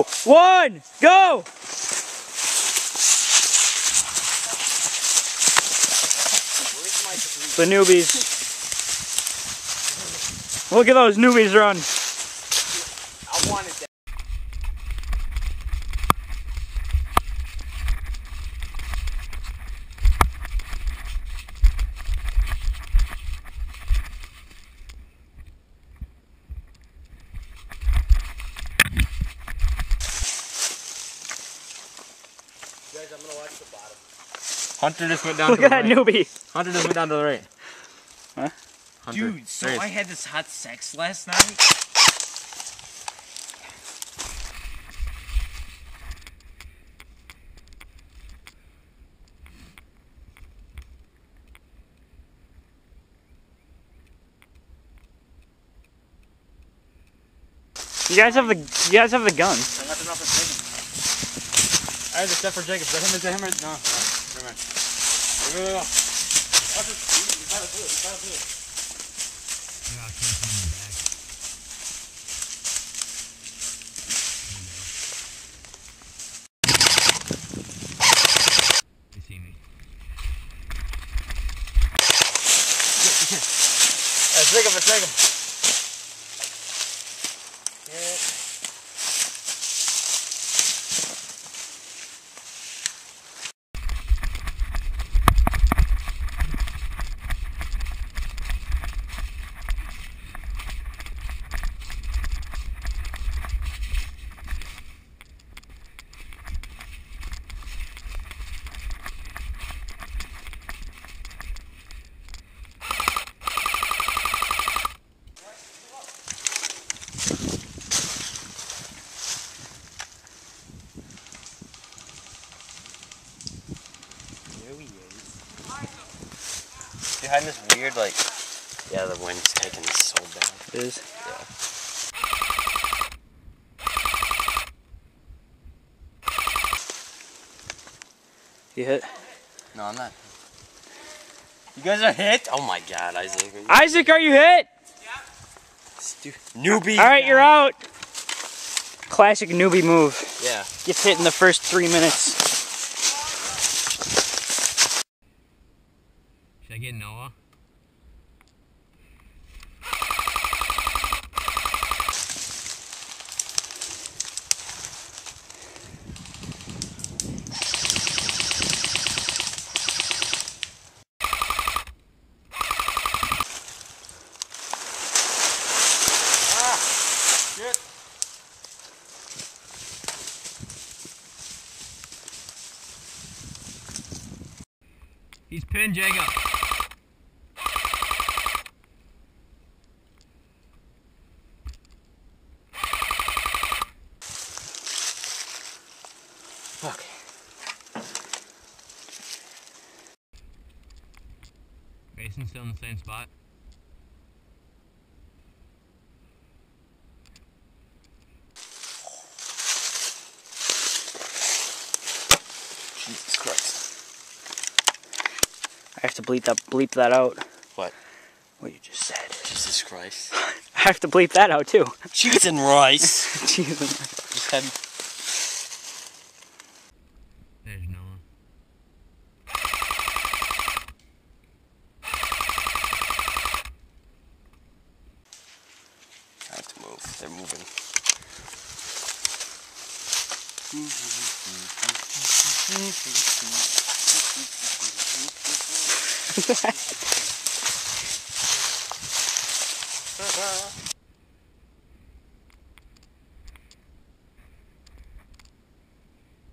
1, go! The newbies. Look at those newbies run. I wanted that. Guys, I'm gonna watch the bottom. Hunter just went down Look to at the that right. newbie. Hunter just went down to the right. Huh? Hunter. Dude, so Right. I had this hot sex last night. You guys have the guns. I left enough for Jacob. I had the set for Jacob. Is that him or no? Never mind. Go. Watch it. You gotta do it. You gotta do it. Yeah, I can't find the back. They see me. Let's take him. Let's take him. Behind this weird, like, yeah, the wind's taking so bad. It is. Yeah. You hit? No, I'm not. You guys are hit? Oh my god, Isaac. Isaac, are you hit? Newbie. Alright, you're out. Classic newbie move. Yeah. Gets hit in the first 3 minutes. Should I get Noah? Shit. He's pinned Jacob. Fuck. Mason's still in the same spot. Jesus Christ. I have to bleep that out. What? What you just said. Jesus Christ. I have to bleep that out too. Cheese and rice. Jesus. Just had There's Noah. I have to move. They're moving.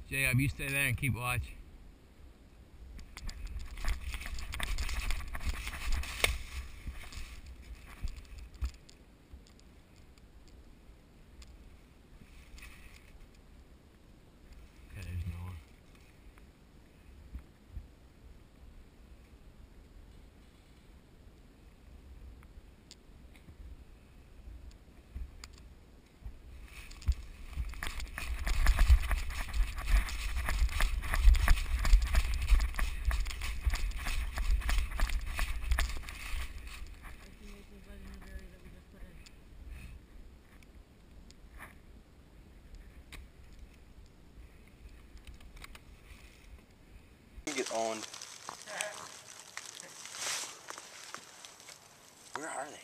Jacob, you stay there and keep watch. Okay, there's Noah. gonna get owned. Where are they?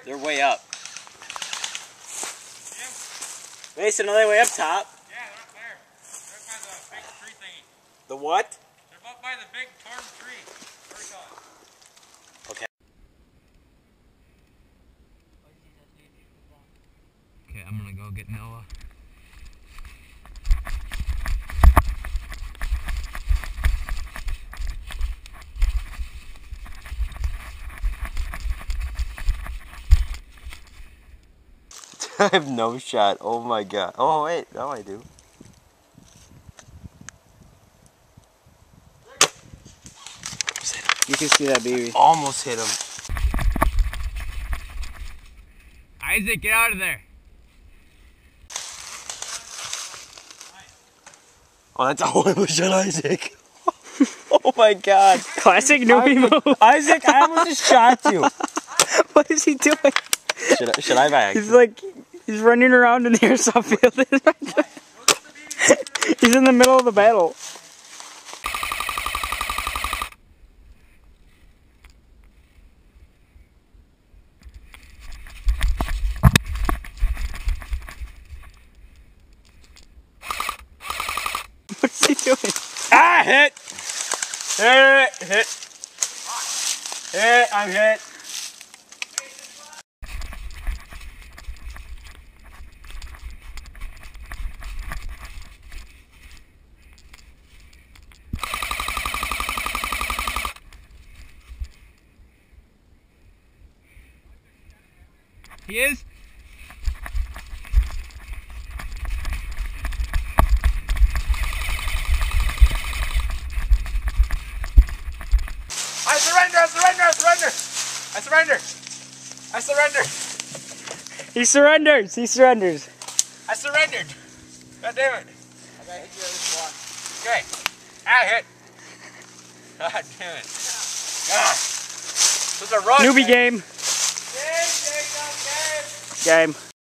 They're way up. Mason, are they way up top? Yeah, they're up there. They're up by the big tree thingy. The what? They're up by the big torn tree. Very tall. Okay. Okay, I'm gonna go get Noah. I have no shot. Oh my god. Oh wait, now I do. You can see that baby. Almost hit him. Isaac, get out of there. Oh, that's a horrible shot, Isaac. Oh my god. Classic newbie move. Isaac, I almost just shot you. What is he doing? Should I back? He's like, he's running around in the airsoft field. He's in the middle of the battle. What's he doing? Ah, hit! Hit! I'm hit. He is? I surrender! I surrender! I surrender! I surrender! I surrender! He surrenders. He surrenders. I surrendered! God damn it! I gotta hit you with this one. Okay. Ah, hit! God damn it. God. This is a run. Newbie game. Game! Game.